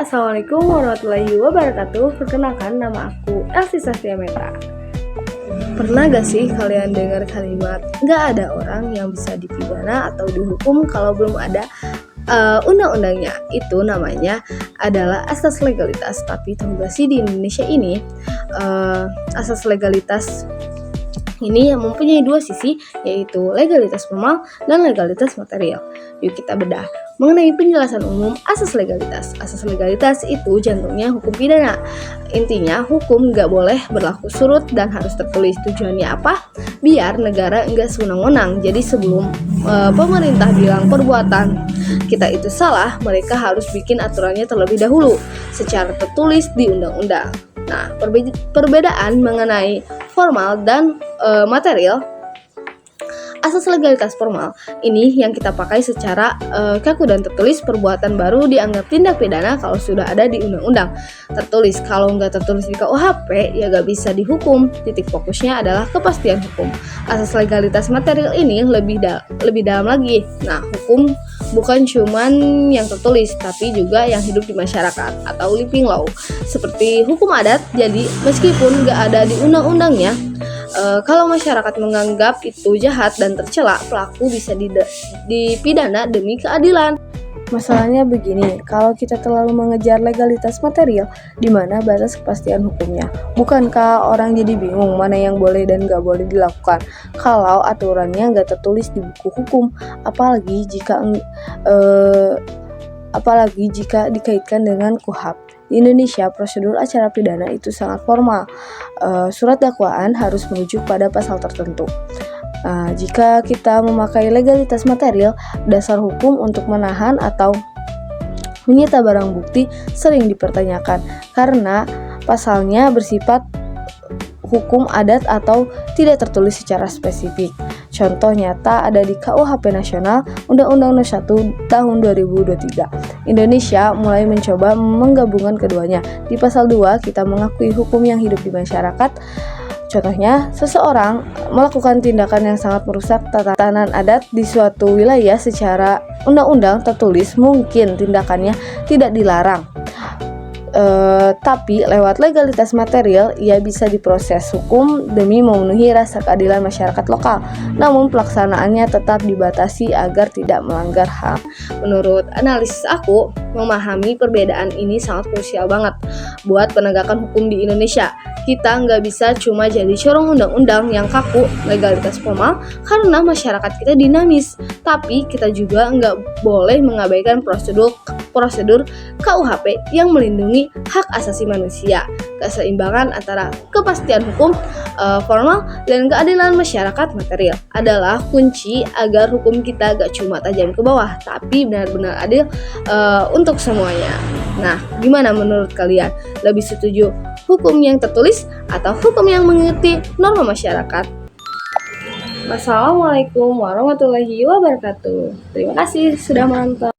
Assalamualaikum warahmatullahi wabarakatuh. Perkenalkan, nama aku Elsie Sastiameta. Pernah gak sih kalian dengar kalimat gak ada orang yang bisa dipidana atau dihukum kalau belum ada undang-undangnya? Itu namanya adalah asas legalitas. Tapi tahu gak sih, di Indonesia ini asas legalitas ini yang mempunyai dua sisi, yaitu legalitas formal dan legalitas material. Yuk kita bedah mengenai penjelasan umum asas legalitas. Asas legalitas itu jantungnya hukum pidana. Intinya hukum gak boleh berlaku surut dan harus tertulis. Tujuannya apa? Biar negara enggak sewenang-wenang. Jadi sebelum pemerintah bilang perbuatan kita itu salah, mereka harus bikin aturannya terlebih dahulu secara tertulis di undang-undang. Nah, perbedaan mengenai formal dan material, asas legalitas formal ini yang kita pakai secara kaku dan tertulis. Perbuatan baru dianggap tindak pidana kalau sudah ada di undang-undang tertulis. Kalau nggak tertulis di KUHP ya nggak bisa dihukum. Titik fokusnya adalah kepastian hukum. Asas legalitas material ini lebih dalam lagi. Nah, hukum bukan cuman yang tertulis, tapi juga yang hidup di masyarakat atau living law, seperti hukum adat. Jadi meskipun nggak ada di undang-undangnya, kalau masyarakat menganggap itu jahat dan tercela, pelaku bisa dipidana demi keadilan. Masalahnya begini, kalau kita terlalu mengejar legalitas material, di mana batas kepastian hukumnya? Bukankah orang jadi bingung mana yang boleh dan gak boleh dilakukan kalau aturannya gak tertulis di buku hukum? Apalagi jika dikaitkan dengan KUHP. Di Indonesia, prosedur acara pidana itu sangat formal. Surat dakwaan harus merujuk pada pasal tertentu. Jika kita memakai legalitas material, dasar hukum untuk menahan atau menyita barang bukti sering dipertanyakan karena pasalnya bersifat hukum adat atau tidak tertulis secara spesifik. Contoh nyata ada di KUHP Nasional Undang-Undang Nomor 1 Tahun 2023. Indonesia mulai mencoba menggabungkan keduanya. Di pasal 2 kita mengakui hukum yang hidup di masyarakat. Contohnya, seseorang melakukan tindakan yang sangat merusak tatanan adat di suatu wilayah secara undang-undang tertulis, mungkin tindakannya tidak dilarang. Tapi lewat legalitas material ia bisa diproses hukum demi memenuhi rasa keadilan masyarakat lokal. Namun pelaksanaannya tetap dibatasi agar tidak melanggar HAM. Menurut analisis aku, memahami perbedaan ini sangat krusial banget buat penegakan hukum di Indonesia. Kita nggak bisa cuma jadi corong undang-undang yang kaku legalitas formal karena masyarakat kita dinamis. Tapi kita juga nggak boleh mengabaikan prosedur KUHP yang melindungi hak asasi manusia. Keseimbangan antara kepastian hukum formal dan keadilan masyarakat material adalah kunci agar hukum kita gak cuma tajam ke bawah, tapi benar-benar adil untuk semuanya. Nah, gimana menurut kalian? Lebih setuju hukum yang tertulis atau hukum yang mengikuti norma masyarakat? Wassalamualaikum warahmatullahi wabarakatuh. Terima kasih sudah menonton.